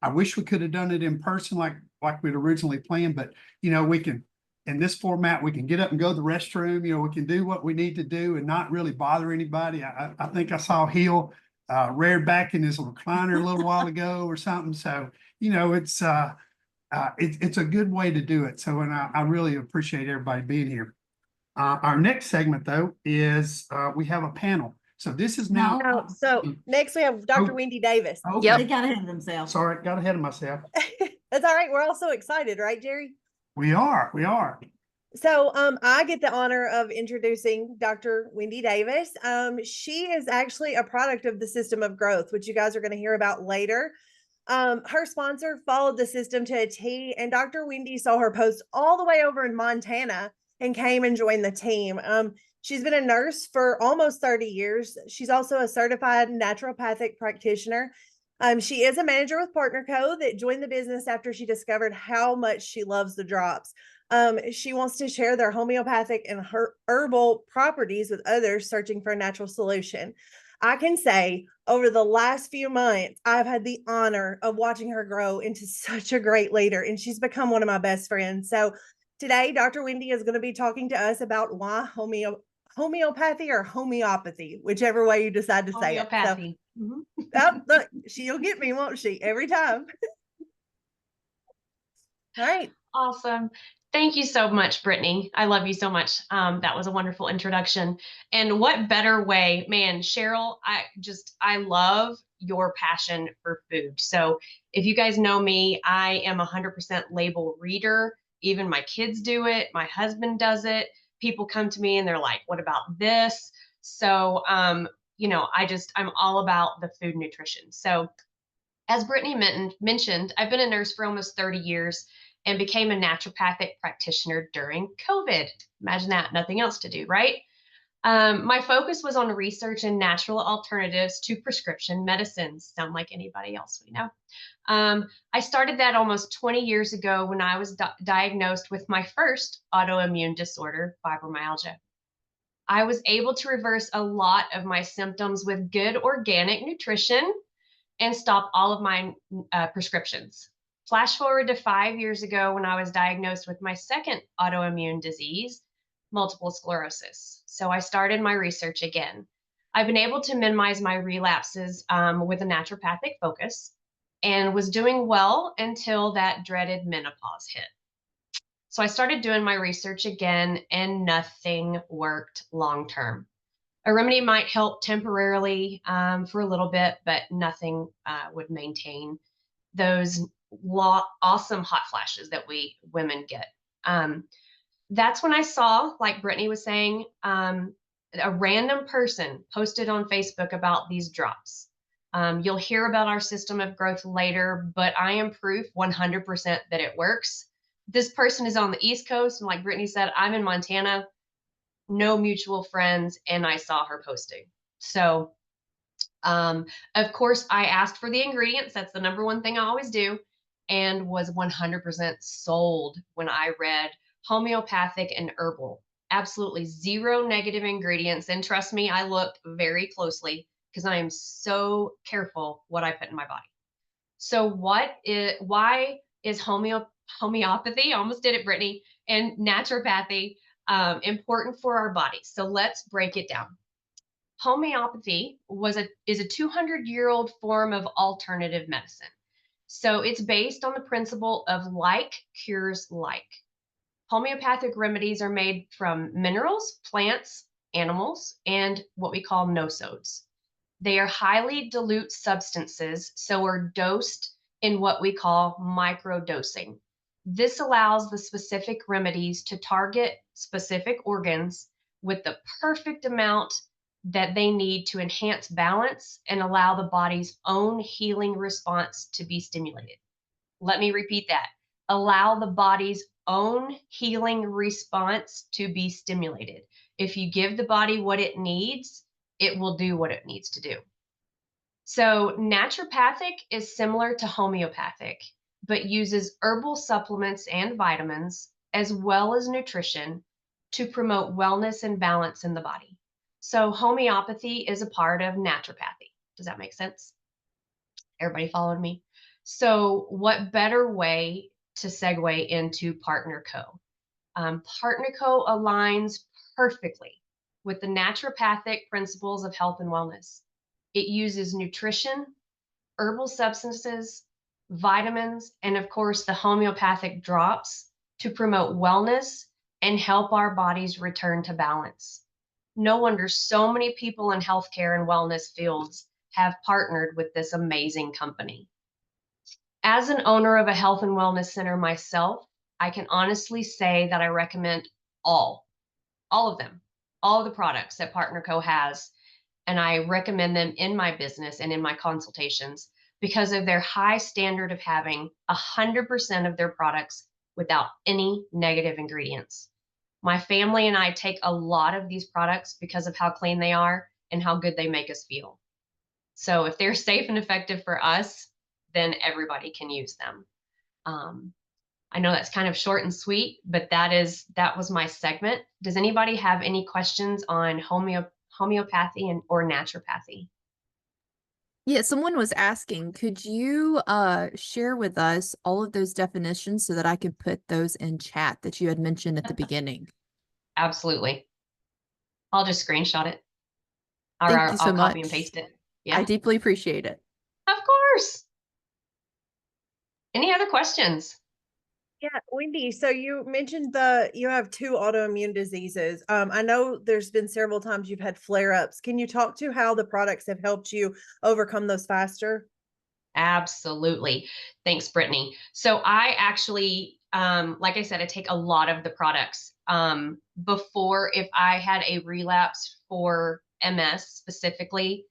I wish we could have done it in person like we'd originally planned, but we can, in this format, we can get up and go to the restroom. We can do what we need to do and not really bother anybody. I think I saw Hill reared back in his recliner a little while ago or something. So, it's a good way to do it. So, and I really appreciate everybody being here. Our next segment, though, is we have a panel. So this is now. No, so next we have Dr. Oh. Wendy Davis. Okay. They got ahead of themselves. Sorry, got ahead of myself. That's all right. We're all so excited, right, Jerry? We are. So I get the honor of introducing Dr. Wendy Davis. She is actually a product of the system of growth, which you guys are going to hear about later. Her sponsor followed the system to a T, and Dr. Wendy saw her post all the way over in Montana and came and joined the team. She's been a nurse for almost 30 years. She's also a certified naturopathic practitioner. She is a manager with Partner Co. that joined the business after she discovered how much she loves the drops. She wants to share their homeopathic and herbal properties with others searching for a natural solution. I can say over the last few months, I've had the honor of watching her grow into such a great leader, and she's become one of my best friends. So today, Dr. Wendy is going to be talking to us about why homeopathy or homeopathy, whichever way you decide to say it. So, look, she'll get me, won't she? Every time. All right. Awesome. Thank you so much, Brittany. I love you so much. That was a wonderful introduction. And what better way, man, Cheryl, I love your passion for food. So if you guys know me, I am 100% label reader. Even my kids do it. My husband does it. People come to me and they're like, what about this? So, I'm all about the food nutrition. So as Brittany mentioned, I've been a nurse for almost 30 years and became a naturopathic practitioner during COVID. Imagine that, nothing else to do, right? My focus was on research and natural alternatives to prescription medicines. Sound like anybody else we know. I started that almost 20 years ago when I was diagnosed with my first autoimmune disorder, fibromyalgia. I was able to reverse a lot of my symptoms with good organic nutrition and stop all of my prescriptions. Flash forward to 5 years ago when I was diagnosed with my second autoimmune disease, multiple sclerosis. So I started my research again. I've been able to minimize my relapses with a naturopathic focus and was doing well until that dreaded menopause hit. So I started doing my research again and nothing worked long term. A remedy might help temporarily for a little bit, but nothing would maintain those awesome hot flashes that we women get. That's when I saw, like Brittany was saying, a random person posted on Facebook about these drops. You'll hear about our system of growth later, but I am proof 100% that it works. This person is on the East Coast, and like Brittany said, I'm in Montana, no mutual friends, and I saw her posting. So, of course, I asked for the ingredients. That's the number one thing I always do, and was 100% sold when I read homeopathic and herbal. Absolutely zero negative ingredients. And trust me, I looked very closely because I am so careful what I put in my body. So why is homeopathy, almost did it, Brittany, and naturopathy important for our bodies? So let's break it down. Homeopathy is a 200-year-old form of alternative medicine. So it's based on the principle of like cures like. Homeopathic remedies are made from minerals, plants, animals, and what we call nosodes. They are highly dilute substances, so are dosed in what we call microdosing. This allows the specific remedies to target specific organs with the perfect amount that they need to enhance balance and allow the body's own healing response to be stimulated. Let me repeat that. Allow the body's own healing response to be stimulated. If you give the body what it needs, it will do what it needs to do. So naturopathic is similar to homeopathic, but uses herbal supplements and vitamins, as well as nutrition, to promote wellness and balance in the body. So homeopathy is a part of naturopathy. Does that make sense? Everybody following me? So what better way to segue into Partner Co? Partner Co aligns perfectly with the naturopathic principles of health and wellness. It uses nutrition, herbal substances, vitamins, and of course, the homeopathic drops to promote wellness and help our bodies return to balance. No wonder so many people in healthcare and wellness fields have partnered with this amazing company. As an owner of a health and wellness center myself, I can honestly say that I recommend all of them, all of the products that Partner Co has, and I recommend them in my business and in my consultations because of their high standard of having 100% of their products without any negative ingredients. My family and I take a lot of these products because of how clean they are and how good they make us feel. So if they're safe and effective for us, then everybody can use them. I know that's kind of short and sweet, but that was my segment. Does anybody have any questions on homeopathy or naturopathy? Yeah, someone was asking, could you share with us all of those definitions so that I could put those in chat that you had mentioned at the beginning? Absolutely. I'll just screenshot it, or Thank you so I'll copy and much. paste it. I Yeah, deeply appreciate it. of course. Any other questions? Yeah, Wendy, so you mentioned you have two autoimmune diseases. I know there's been several times you've had flare-ups. Can you talk to how the products have helped you overcome those faster? Absolutely. Thanks, Brittany. So I actually, like I said, I take a lot of the products. Before, if I had a relapse for MS specifically,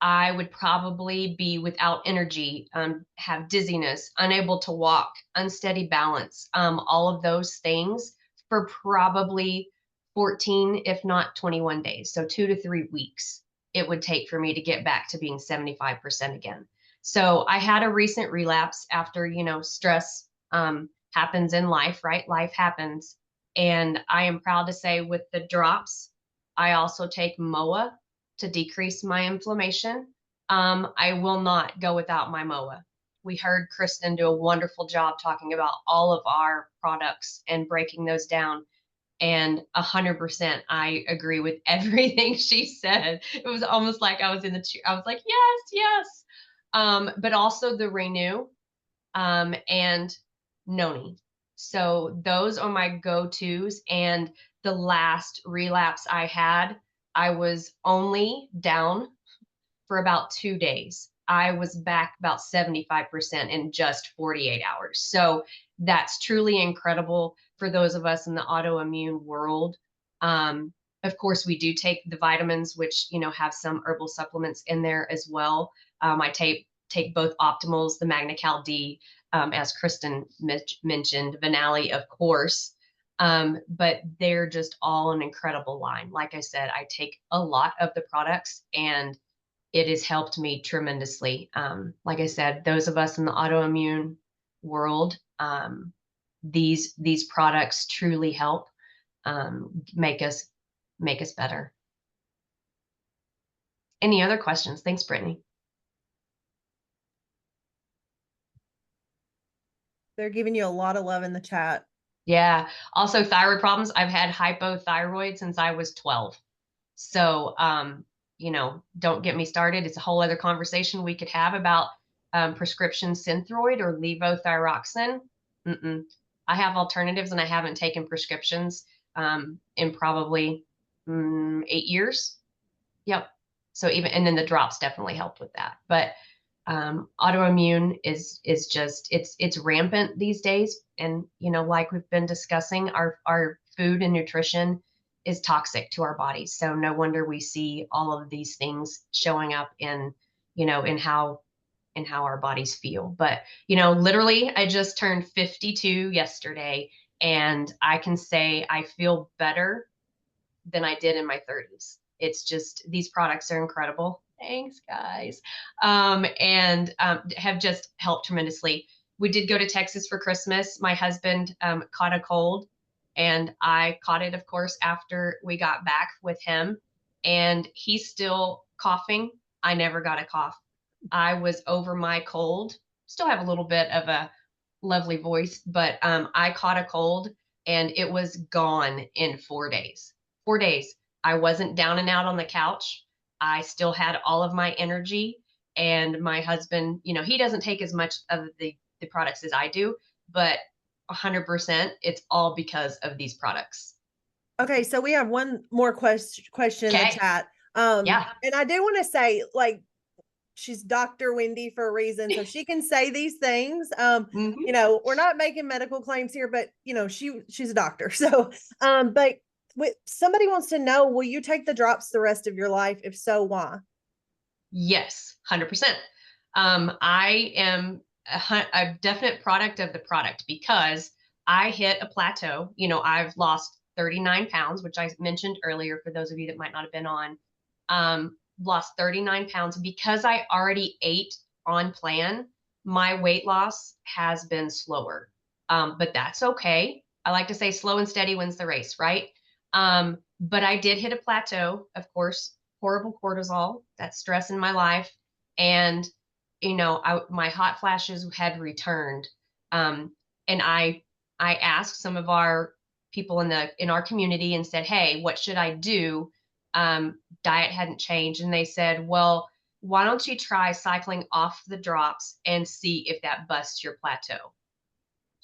I would probably be without energy, have dizziness, unable to walk, unsteady balance, all of those things for probably 14, if not 21 days. So 2 to 3 weeks it would take for me to get back to being 75% again. So I had a recent relapse after, stress happens in life, right? Life happens. And I am proud to say with the drops, I also take MOA to decrease my inflammation. I will not go without my MOA. We heard Kristen do a wonderful job talking about all of our products and breaking those down. And 100%, I agree with everything she said. It was almost like I was in the chair. I was like, yes, yes. But also the Renew and Noni. So those are my go-tos. And the last relapse I had, I was only down for about 2 days. I was back about 75% in just 48 hours. So that's truly incredible for those of us in the autoimmune world. Of course, we do take the vitamins, which have some herbal supplements in there as well. I take both Optimals, the Magna-Cal D, as Kristen mentioned, Vanali, of course. But they're just all an incredible line. Like I said, I take a lot of the products and it has helped me tremendously. Like I said, those of us in the autoimmune world, these products truly help make us better. Any other questions? Thanks, Brittany. They're giving you a lot of love in the chat. Yeah. Also, thyroid problems. I've had hypothyroid since I was 12. So, don't get me started. It's a whole other conversation we could have about prescription Synthroid or levothyroxine. I have alternatives and I haven't taken prescriptions in probably 8 years. Yep. So and then the drops definitely helped with that. But autoimmune is just it's rampant these days. And like we've been discussing, our food and nutrition is toxic to our bodies. So no wonder we see all of these things showing up in how our bodies feel. But literally I just turned 52 yesterday and I can say I feel better than I did in my 30s. It's just, these products are incredible. Thanks, guys. And have just helped tremendously. We did go to Texas for Christmas. My husband caught a cold and I caught it, of course, after we got back with him. And he's still coughing. I never got a cough. I was over my cold still have a little bit of a lovely voice, but I caught a cold and it was gone in 4 days. 4 days. I wasn't down and out on the couch. I still had all of my energy. And my husband, you know, he doesn't take as much of the products as I do, but 100%, it's all because of these products. Okay, so we have one more question in the Okay. chat. Yeah. And I do want to say, like, she's Dr. Wendy for a reason, so she can say these things. Mhm. You know, we're not making medical claims here, but you know, she's a doctor. So, but somebody wants to know, will you take the drops the rest of your life? If so, why? Yes, 100%. I am a definite product of the product because I hit a plateau. You know, I've lost 39 pounds, which I mentioned earlier for those of you that might not have been on. Lost 39 pounds because I already ate on plan. My weight loss has been slower, but that's okay. I like to say slow and steady wins the race, right? But I did hit a plateau, of course, horrible cortisol, that stress in my life. And, you know, my hot flashes had returned. And I asked some of our people in our community and said, hey, what should I do? Diet hadn't changed. And they said, well, why don't you try cycling off the drops and see if that busts your plateau?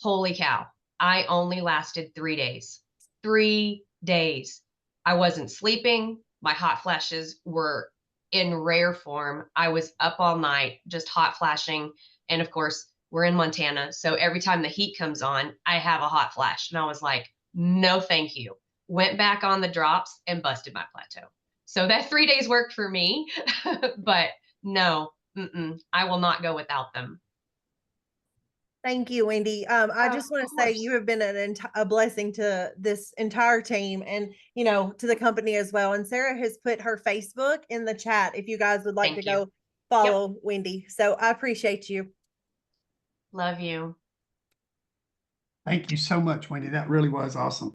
Holy cow. I only lasted 3 days. 3 days. I wasn't sleeping. My hot flashes were in rare form. I was up all night, just hot flashing. And of course, we're in Montana. So every time the heat comes on, I have a hot flash. And I was like, no, thank you. Went back on the drops and busted my plateau. So that 3 days worked for me, but no, I will not go without them. Thank you, Wendy. I just want to say you have been a blessing to this entire team and, you know, to the company as well. And Sarah has put her Facebook in the chat if you guys would like Thank to you. go follow Wendy. So I appreciate you. Love you. Thank you so much, Wendy. That really was awesome.